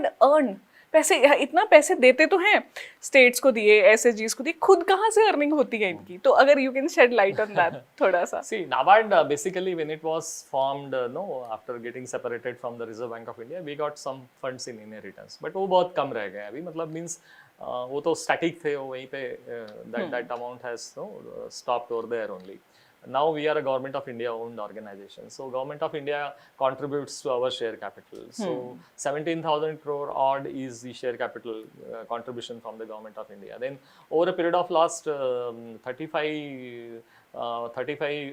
NABARD earn पैसे, इतना पैसे देते तो हैं, स्टेट्स को दिए, एसएचजीस को दिए, खुद कहाँ से अर्निंग होती है इनकी? तो अगर you can shade light on that थोड़ा सा. See, NABARD basically when it was formed, no, after getting separated from the Reserve Bank of India, we got some funds in inheritance, but वो बहुत कम रह गए अभी, मतलब means वो तो static थे, वो वहीं पे that amount has no stopped over there only. Now we are a Government of India owned organization, so Government of India contributes to our share capital. So 17,000 crore odd is the share capital contribution from the Government of India. Then over a period of last 35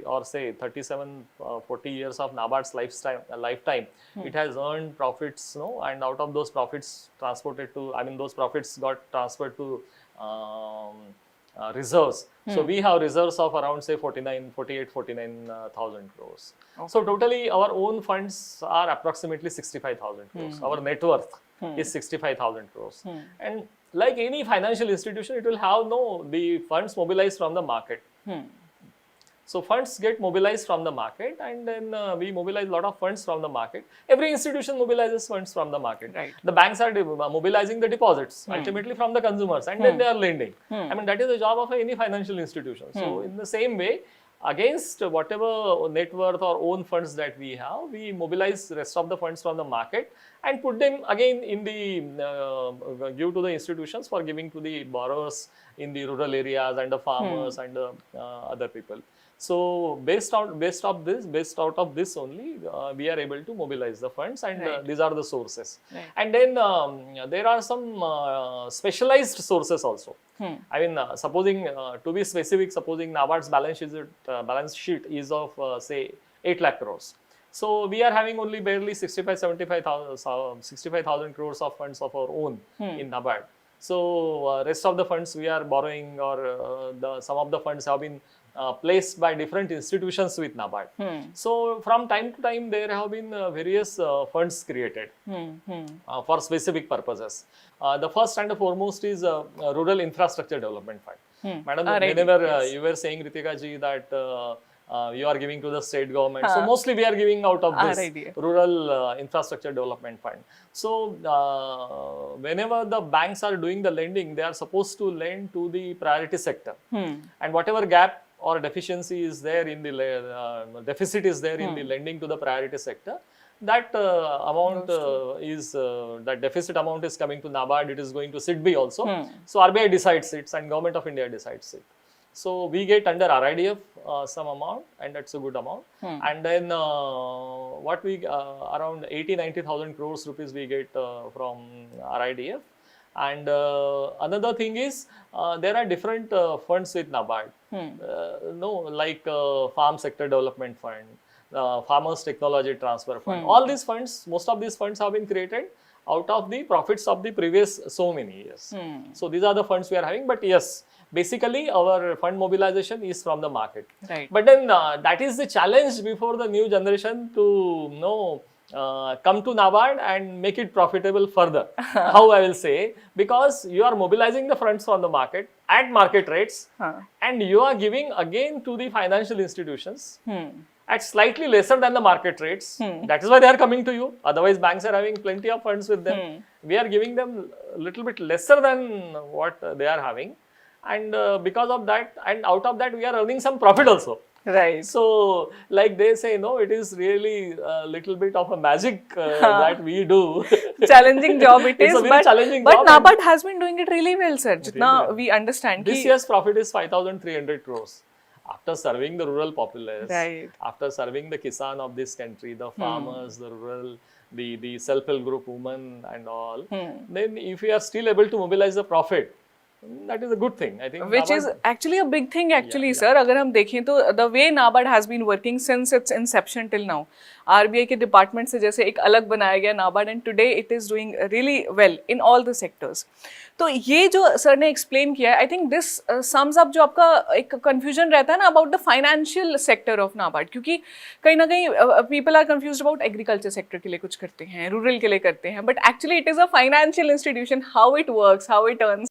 or say 37, 40 years of NABARD's lifetime, it has earned profits, no, and out of those profits transported to, I mean those profits got transferred to reserves. So we have reserves of around say 49,000 crores. Okay. So totally our own funds are approximately 65,000 crores. Our net worth is 65,000 crores. And like any financial institution, it will have the funds mobilized from the market. So funds get mobilized from the market, and then we mobilize a lot of funds from the market. Every institution mobilizes funds from the market. Right. The banks are mobilizing the deposits ultimately from the consumers, and then they are lending. I mean, that is the job of any financial institution. So in the same way, against whatever net worth or own funds that we have, we mobilize the rest of the funds from the market and put them again in the give to the institutions for giving to the borrowers in the rural areas and the farmers and the other people. So based out of this only, we are able to mobilize the funds, and these are the sources. Right. And then there are some specialized sources also. I mean, supposing to be specific, supposing NABARD's balance sheet is of say 8 lakh crores. So we are having only barely 65,000 crores of funds of our own in NABARD. So rest of the funds we are borrowing, or some of the funds have been placed by different institutions with NABARD. So from time to time there have been various funds created for specific purposes. The first and the foremost is Rural Infrastructure Development Fund. Madam, whenever you were saying, Ritika ji, that you are giving to the state government. So mostly we are giving out of this Rural Infrastructure Development Fund. So whenever the banks are doing the lending, they are supposed to lend to the priority sector. And whatever gap or deficiency is there in the deficit is there in the lending to the priority sector, that amount that deficit amount is coming to NABARD. It is going to SIDBI also. So RBI decides it and Government of India decides it. So we get under RIDF some amount, and that's a good amount. And then what we around 80,000-90,000 crores rupees we get from RIDF. And another thing is there are different funds with NABARD. Like Farm Sector Development Fund, Farmers Technology Transfer Fund. All these funds, most of these funds have been created out of the profits of the previous so many years. So these are the funds we are having. But yes, basically our fund mobilization is from the market. Right. But then that is the challenge before the new generation to come to NABARD and make it profitable further. How I will say, because you are mobilizing the funds from the market at market rates, and you are giving again to the financial institutions at slightly lesser than the market rates. That is why they are coming to you. Otherwise, banks are having plenty of funds with them. We are giving them a little bit lesser than what they are having. And because of that, and out of that, we are earning some profit also. Right. So, like they say, no, it is really a little bit of a magic that we do. Challenging job it is, It's a very challenging but job. NABARD has been doing it really well, sir. Jitna we understand. This year's profit is 5,300 crores. After serving the rural populace, Right. after serving the Kisan of this country, the farmers, the rural, the self-help group women and all, then if we are still able to mobilize the profit, that is a good thing, I think. Which is actually a big thing, actually, sir. अगर हम देखें तो the way NABARD has been working since its inception till now, RBI के department से जैसे एक अलग बनाया गया NABARD, and today it is doing really well in all the sectors. तो ये जो सर ने एक्सप्लेन किया है, I think this sums up जो आपका एक कंफ्यूजन रहता है ना about the financial sector of NABARD, क्योंकि कहीं ना कहीं people are confused about agriculture sector के लिए कुछ करते हैं, रूरल के लिए करते हैं, but actually it is a financial institution. How it works, how it earns,